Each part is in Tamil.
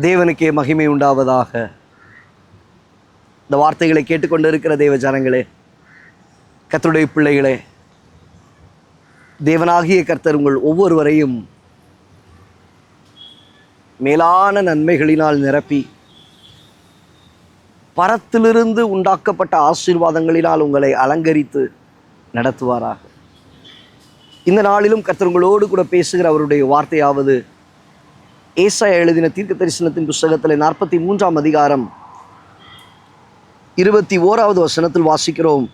தேவனுக்கே மகிமை உண்டாவதாக. இந்த வார்த்தைகளை கேட்டுக்கொண்டு இருக்கிற தேவ ஜனங்களே, கர்த்தருடைய பிள்ளைகளே, தேவனாகிய கர்த்தர் உங்கள் ஒவ்வொருவரையும் மேலான நன்மைகளினால் நிரப்பி பரத்திலிருந்து உண்டாக்கப்பட்ட ஆசீர்வாதங்களினால் உங்களை அலங்கரித்து நடத்துவாராக. இந்த நாளிலும் கர்த்தர் உங்களோடு கூட பேசுகிற அவருடைய வார்த்தையாவது ஏசாயா எழுதின தீர்க்க தரிசனத்தின் புஸ்தகத்தில் 43ஆம் அதிகாரம் 21வது வசனத்தில் வாசிக்கிறோம்.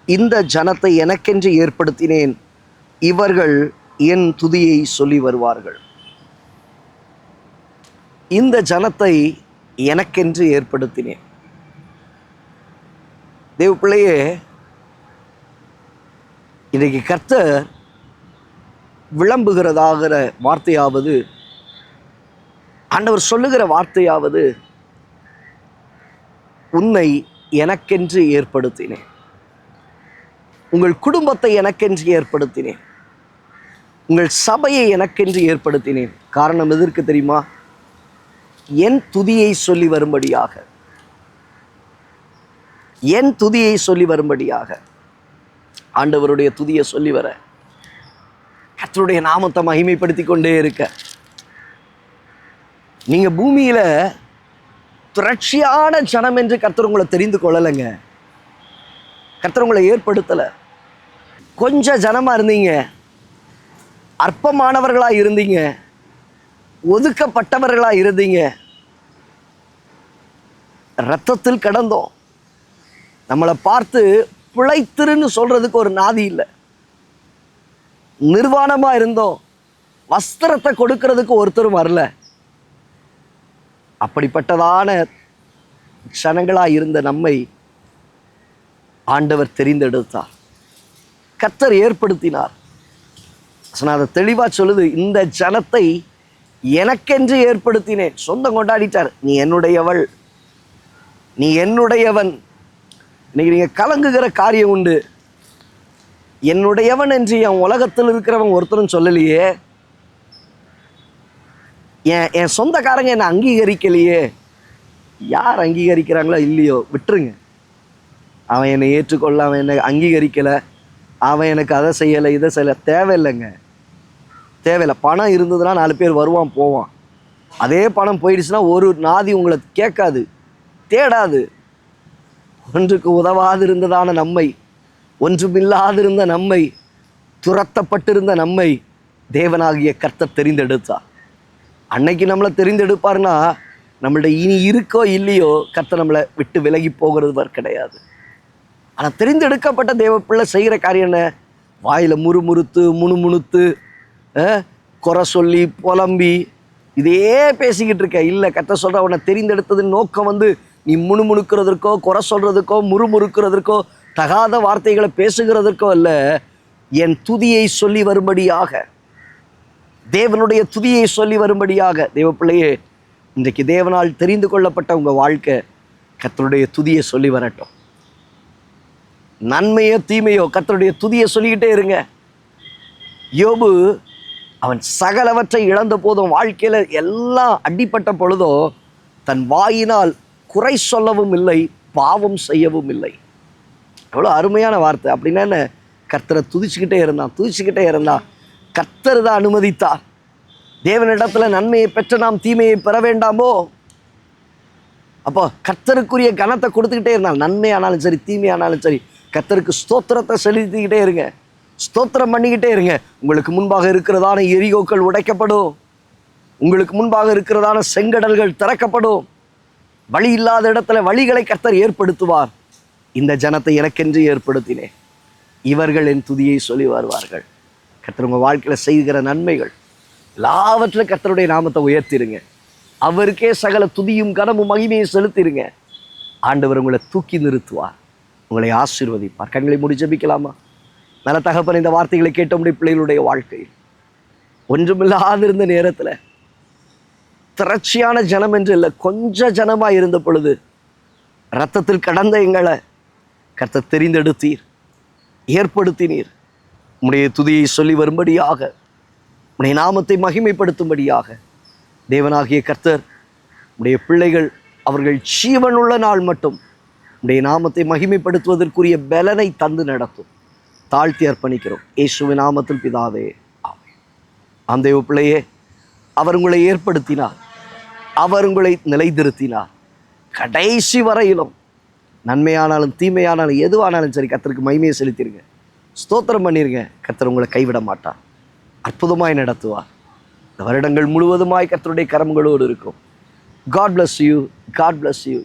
இந்த ஜனத்தை எனக்கென்று ஏற்படுத்தினேன், இவர்கள் என் துதியை சொல்லி வருவார்கள். இந்த ஜனத்தை எனக்கென்று ஏற்படுத்தினேன். தேவ பிள்ளையே, இன்றைக்கு கர்த்தர் விளம்புகிறதாகிற வார்த்தையாவது, ஆண்டவர் சொல்லுகிற வார்த்தையாவது, உன்னை எனக்கென்று ஏற்படுத்தினேன், உங்கள் குடும்பத்தை எனக்கென்று ஏற்படுத்தினேன், உங்கள் சபையை எனக்கென்று ஏற்படுத்தினேன். காரணம் எதற்கு தெரியுமா? என் துதியை சொல்லி வரும்படியாக, என் துதியை சொல்லி வரும்படியாக. ஆண்டவருடைய துதியை சொல்லி வர, கர்த்தருடைய நாமத்தை மகிமைப்படுத்தி கொண்டே இருக்க. நீங்கள் பூமியில் திரட்சியான ஜனம் என்று கர்த்தர் உங்களை தெரிந்து கொள்ளலைங்க. கர்த்தர் உங்களை ஏற்படுத்தலை. கொஞ்சம் ஜனமாக இருந்தீங்க, அற்பமானவர்களாக இருந்தீங்க, ஒதுக்கப்பட்டவர்களாக இருந்தீங்க, இரத்தத்தில் கடந்தோம். நம்மளை பார்த்து பிழைத்திருன்னு சொல்கிறதுக்கு ஒரு நாதி இல்லை. நிர்வாணமாக இருந்தோம், வஸ்திரத்தை கொடுக்கறதுக்கு ஒருத்தரும் வரல. அப்படிப்பட்டதான ஜனங்களாக இருந்த நம்மை ஆண்டவர் தெரிந்தெடுத்தார், கர்த்தர் ஏற்படுத்தினார். அதை தெளிவாக சொல்லுது, இந்த ஜனத்தை எனக்கென்று ஏற்படுத்தினேன். சொந்தம் கொண்டாடிட்டார். நீ என்னுடையவள், நீ என்னுடையவன். இன்னைக்கு நீங்கள் கலங்குகிற காரியம் உண்டு. என்னுடையவன் என்று என் உலகத்தில் இருக்கிறவன் ஒருத்தரும் சொல்லலையே. என் சொந்தக்காரங்க என்னை அங்கீகரிக்கலையே. யார் அங்கீகரிக்கிறாங்களோ இல்லையோ விட்டுருங்க. அவன் என்னை ஏற்றுக்கொள்ள, அவன் என்னை அங்கீகரிக்கலை, அவன் எனக்கு அதை செய்யலை இதை செய்யலை, தேவையில்லைங்க, தேவையில்லை. பணம் இருந்ததுன்னா 4 பேர் வருவான் போவான். அதே பணம் போயிடுச்சுன்னா ஒரு நாதி உங்களை கேட்காது, தேடாது. ஒன்றுக்கு உதவாது இருந்ததான நம்மை, ஒன்றுமில்லாதிருந்த நம்மை, துரத்தப்பட்டிருந்த நம்மை தேவனாகிய கர்த்தர் தெரிந்தெடுத்தார். அன்னைக்கு நம்மளை தெரிந்தெடுப்பார்னா நம்மள்ட இனி இருக்கோ இல்லையோ கர்த்தர் நம்மளை விட்டு விலகி போகிறது கிடையாது. ஆனால் தெரிந்தெடுக்கப்பட்ட தேவ பிள்ளை செய்கிற காரியம் என்ன? வாயில் முறுமுறுத்து முணுமுணுத்து குறை சொல்லி புலம்பி இதே பேசிக்கிட்டு இருக்க இல்லை. கர்த்தர் சொல்கிற உன்னை தெரிந்தெடுத்ததுன்னு நோக்கம் நீ முணுமுணுக்கிறதற்கோ, குறை சொல்கிறதுக்கோ, முறுமுறுக்கிறதற்கோ, தகாத வார்த்தைகளை பேசுகிறதற்கோ அல்ல. என் துதியை சொல்லி வரும்படியாக, தேவனுடைய துதியை சொல்லி வரும்படியாக. தேவ பிள்ளையே, இன்றைக்கு தேவனால் தெரிந்து கொள்ளப்பட்ட உங்கள் வாழ்க்கை கர்த்தருடைய துதியை சொல்லி வரட்டும். நன்மையோ தீமையோ கர்த்தருடைய துதியை சொல்லிக்கிட்டே இருங்க. யோபு அவன் சகலவற்றை இழந்த போதும், வாழ்க்கையில் எல்லாம் அடிப்பட்ட பொழுதோ தன் வாயினால் குறை சொல்லவும் இல்லை, பாவம் செய்யவும் இல்லை. எவ்வளோ அருமையான வார்த்தை. அப்படின்னா என்ன? கர்த்தரை துதிச்சுக்கிட்டே இருந்தான். கர்த்தர் தான் அனுமதித்தார். தேவனிடத்தில் நன்மையை பெற்ற நாம் தீமையை பெற வேண்டாமோ? அப்போ கர்த்தருக்குரிய கனத்தை கொடுத்துக்கிட்டே இருந்தால், நன்மையானாலும் சரி தீமையானாலும் சரி, கர்த்தருக்கு ஸ்தோத்திரத்தை செலுத்திக்கிட்டே இருங்க, ஸ்தோத்திரம் பண்ணிக்கிட்டே இருங்க. உங்களுக்கு முன்பாக இருக்கிறதான எரிகோக்கள் உடைக்கப்படும், உங்களுக்கு முன்பாக இருக்கிறதான செங்கடல்கள் திறக்கப்படும். வழி இல்லாத இடத்துல வழிகளை கர்த்தர் ஏற்படுத்துவார். இந்த ஜனத்தை எனக்கென்று ஏற்படுத்தினேன், இவர்கள் என் துதியை சொல்லி வருவார்கள். கர்த்தர் உங்கள் வாழ்க்கையில் செய்கிற நன்மைகள் எல்லாவற்றிலும் கர்த்தருடைய நாமத்தை உயர்த்திருங்க. அவருக்கே சகல துதியும் கனமும் மகிமையும் செலுத்திருங்க. ஆண்டவர் உங்களை தூக்கி நிறுத்துவார், உங்களை ஆசீர்வதிப்பார். கண்களை மூடி ஜெபிக்கலாமா? நல்ல தகப்பன், இந்த வார்த்தைகளை கேட்ட முடிய பிள்ளைகளுடைய வாழ்க்கையில் ஒன்றுமில்லாதிருந்த நேரத்தில், திரட்சியான ஜனம் என்று இல்லை, கொஞ்சம் ஜனமாக இருந்த பொழுது இரத்தத்தில் கடந்த எங்களை கர்த்தர் தெரிந்தெடுத்தீர், ஏற்படுத்தினீர். உம்முடைய துதியை சொல்லி வரும்படியாக, உம்முடைய நாமத்தை மகிமைப்படுத்தும்படியாக தேவனாகிய கர்த்தர் உடைய பிள்ளைகள் அவர்கள் ஜீவனுள்ள நாள் மட்டும் உடைய நாமத்தை மகிமைப்படுத்துவதற்குரிய பலனை தந்து நடத்தும். தாழ்த்தி அர்ப்பணிக்கிறோம் இயேசுவின் நாமத்தில் பிதாவே, ஆமென். அந்த பிள்ளையே, அவர் உங்களை ஏற்படுத்தினார், அவர் உங்களை நிலைநிறுத்தினார். கடைசி வரையிலும் நன்மையானாலும் தீமையானாலும் எதுவானாலும் சரி கர்த்தருக்கு மகிமையை செலுத்திடுங்க, ஸ்தோத்திரம் பண்ணிருங்க. கர்த்தர் உங்களை கைவிட மாட்டார், அற்புதமாய் நடத்துவார். இந்த வருடங்கள் முழுவதுமாய் கர்த்தருடைய கரங்களோடு இருக்கும். God bless you. God bless you.